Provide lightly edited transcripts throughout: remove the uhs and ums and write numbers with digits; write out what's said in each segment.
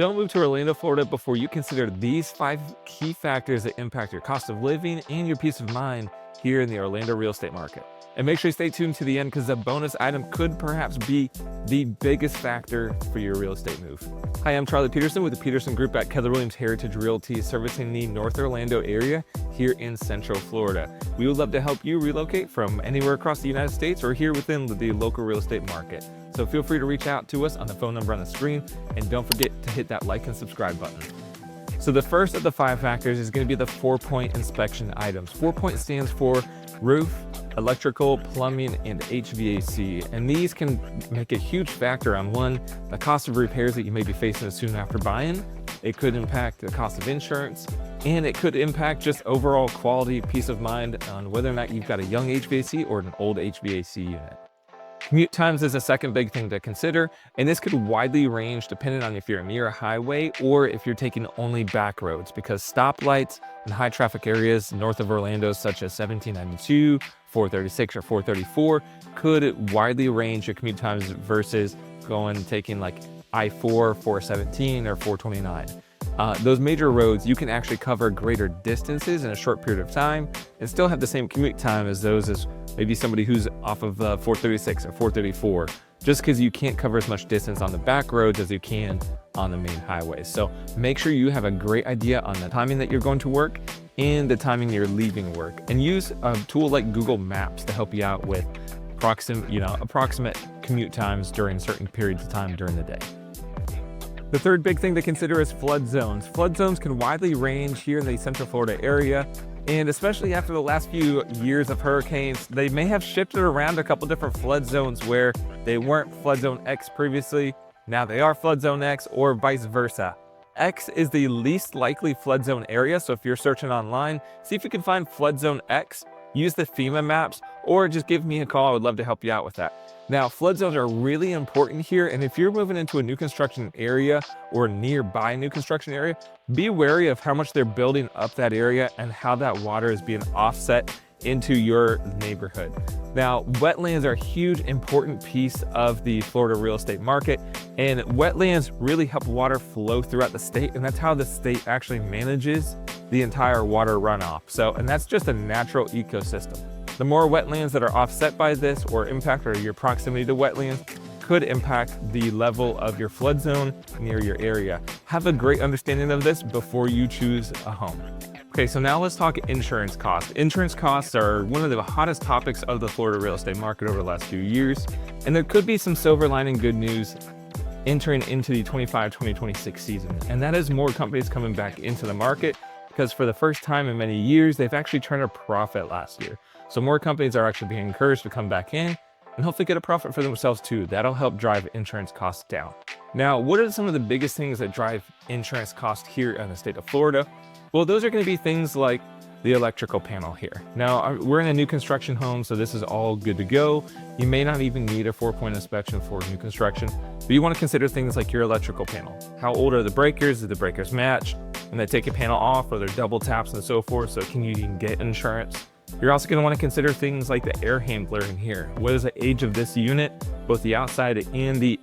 Don't move to Orlando, Florida before you consider these 5 key factors that impact your cost of living and your peace of mind here in the Orlando real estate market. And make sure you stay tuned to the end because the bonus item could perhaps be the biggest factor for your real estate move. Hi, I'm Charlie Peterson with the Peterson Group at Keller Heritage Realty, servicing the North Orlando area here in Central Florida. We would love to help you relocate from anywhere across the United States or here within the local real estate market. So feel free to reach out to us on the phone number on the screen, and don't forget to hit that like and subscribe button. So the first of the 5 factors is going to be the 4-point inspection items. 4-point stands for roof, electrical, plumbing, and HVAC. And these can make a huge factor on, one, the cost of repairs that you may be facing soon after buying. It could impact the cost of insurance, and it could impact just overall quality, peace of mind on whether or not you've got a young HVAC or an old HVAC unit. Commute times is a second big thing to consider, and this could widely range depending on if you're near a highway or if you're taking only back roads, because stoplights in high traffic areas north of Orlando, such as 1792, 436, or 434, could widely range your commute times versus taking like I-4, 417, or 429. Those major roads, you can actually cover greater distances in a short period of time and still have the same commute time as maybe somebody who's off of 436 or 434, just because you can't cover as much distance on the back roads as you can on the main highways. So make sure you have a great idea on the timing that you're going to work and the timing you're leaving work, and use a tool like Google Maps to help you out with approximate commute times during certain periods of time during the day. The third big thing to consider is flood zones. Flood zones can widely range here in the Central Florida area, and especially after the last few years of hurricanes, they may have shifted around a couple different flood zones where they weren't flood zone X previously. Now they are flood zone X, or vice versa. X is the least likely flood zone area, so if you're searching online, see if you can find flood zone X, use the FEMA maps, or just give me a call. I would love to help you out with that. Now, flood zones are really important here, and if you're moving into a new construction area or nearby a new construction area, be wary of how much they're building up that area and how that water is being offset into your neighborhood. Now, wetlands are a huge, important piece of the Florida real estate market, and wetlands really help water flow throughout the state, and that's how the state actually manages the entire water runoff. And that's just a natural ecosystem. The more wetlands that are offset by this or impact, or your proximity to wetlands, could impact the level of your flood zone near your area. Have a great understanding of this before you choose a home. Okay, so now let's talk insurance costs. Insurance costs are one of the hottest topics of the Florida real estate market over the last few years, and there could be some silver lining good news entering into the 2025-2026 season, and that is more companies coming back into the market, because for the first time in many years, they've actually turned a profit last year. So more companies are actually being encouraged to come back in and hopefully get a profit for themselves too. That'll help drive insurance costs down. Now, what are some of the biggest things that drive insurance costs here in the state of Florida? Well, those are going to be things like the electrical panel here. Now, we're in a new construction home, so this is all good to go. You may not even need a 4-point inspection for new construction, but you want to consider things like your electrical panel. How old are the breakers? Do the breakers match? And they take a panel off, or they're double taps and so forth, so can you even get insurance? You're also going to want to consider things like the air handler in here. What is the age of this unit, both the outside and the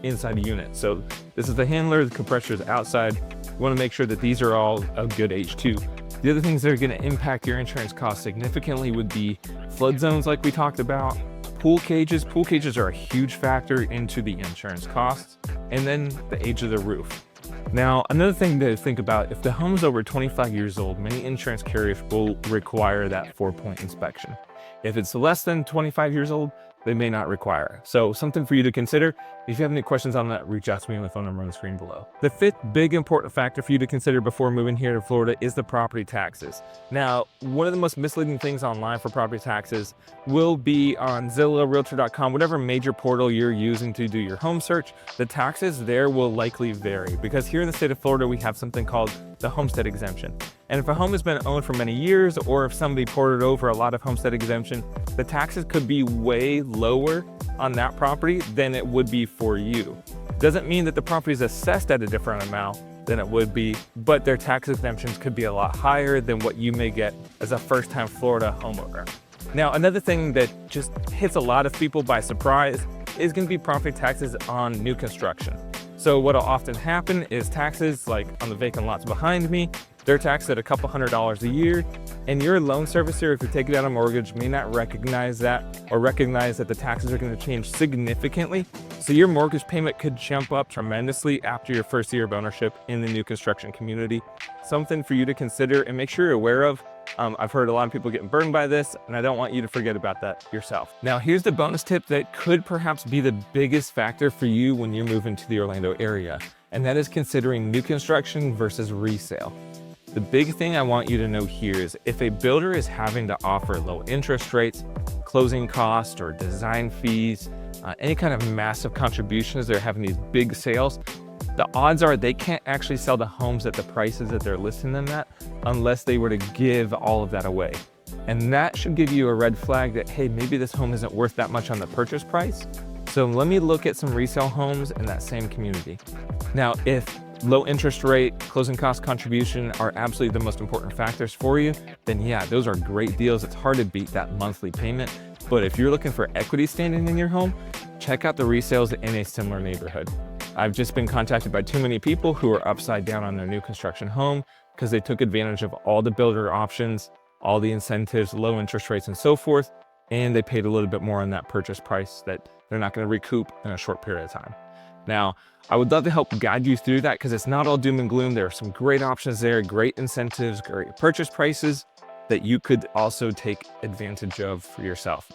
inside unit? So this is the handler, the compressor is outside. You want to make sure that these are all of good age too. The other things that are going to impact your insurance costs significantly would be flood zones, like we talked about, pool cages. Pool cages are a huge factor into the insurance costs, and then the age of the roof. Now, another thing to think about, if the home's over 25 years old, many insurance carriers will require that 4-point inspection. If it's less than 25 years old, they may not require it. So something for you to consider. If you have any questions on that, reach out to me on the phone number on the screen below. The 5th big important factor for you to consider before moving here to Florida is the property taxes. Now, one of the most misleading things online for property taxes will be on Zillow, Realtor.com, whatever major portal you're using to do your home search. The taxes there will likely vary, because here in the state of Florida, we have something called the homestead exemption. And if a home has been owned for many years, or if somebody ported over a lot of homestead exemption, the taxes could be way lower on that property than it would be for you. Doesn't mean that the property is assessed at a different amount than it would be, but their tax exemptions could be a lot higher than what you may get as a first-time Florida homeowner. Now, another thing that just hits a lot of people by surprise is going to be property taxes on new construction. So what'll often happen is taxes, like on the vacant lots behind me, they're taxed at a couple $100s a year, and your loan servicer, if you're taking out a mortgage, may not recognize that or recognize that the taxes are going to change significantly. So your mortgage payment could jump up tremendously after your first year of ownership in the new construction community. Something for you to consider and make sure you're aware of. I've heard a lot of people getting burned by this, and I don't want you to forget about that yourself. Now, here's the bonus tip that could perhaps be the biggest factor for you when you're moving to the Orlando area, and that is considering new construction versus resale. The big thing I want you to know here is if a builder is having to offer low interest rates, closing costs, or design fees, any kind of massive contributions, they're having these big sales, the odds are they can't actually sell the homes at the prices that they're listing them at unless they were to give all of that away. And that should give you a red flag that, hey, maybe this home isn't worth that much on the purchase price. So let me look at some resale homes in that same community. Now, if low interest rate, closing cost contribution are absolutely the most important factors for you, then yeah, those are great deals. It's hard to beat that monthly payment. But if you're looking for equity standing in your home, check out the resales in a similar neighborhood. I've just been contacted by too many people who are upside down on their new construction home because they took advantage of all the builder options, all the incentives, low interest rates, and so forth, and they paid a little bit more on that purchase price that they're not going to recoup in a short period of time. Now, I would love to help guide you through that because it's not all doom and gloom. There are some great options there, great incentives, great purchase prices that you could also take advantage of for yourself.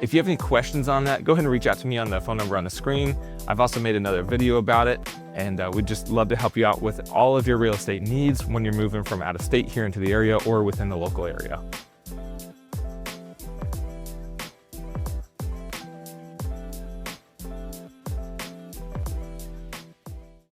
If you have any questions on that, go ahead and reach out to me on the phone number on the screen. I've also made another video about it, and we'd just love to help you out with all of your real estate needs when you're moving from out of state here into the area or within the local area.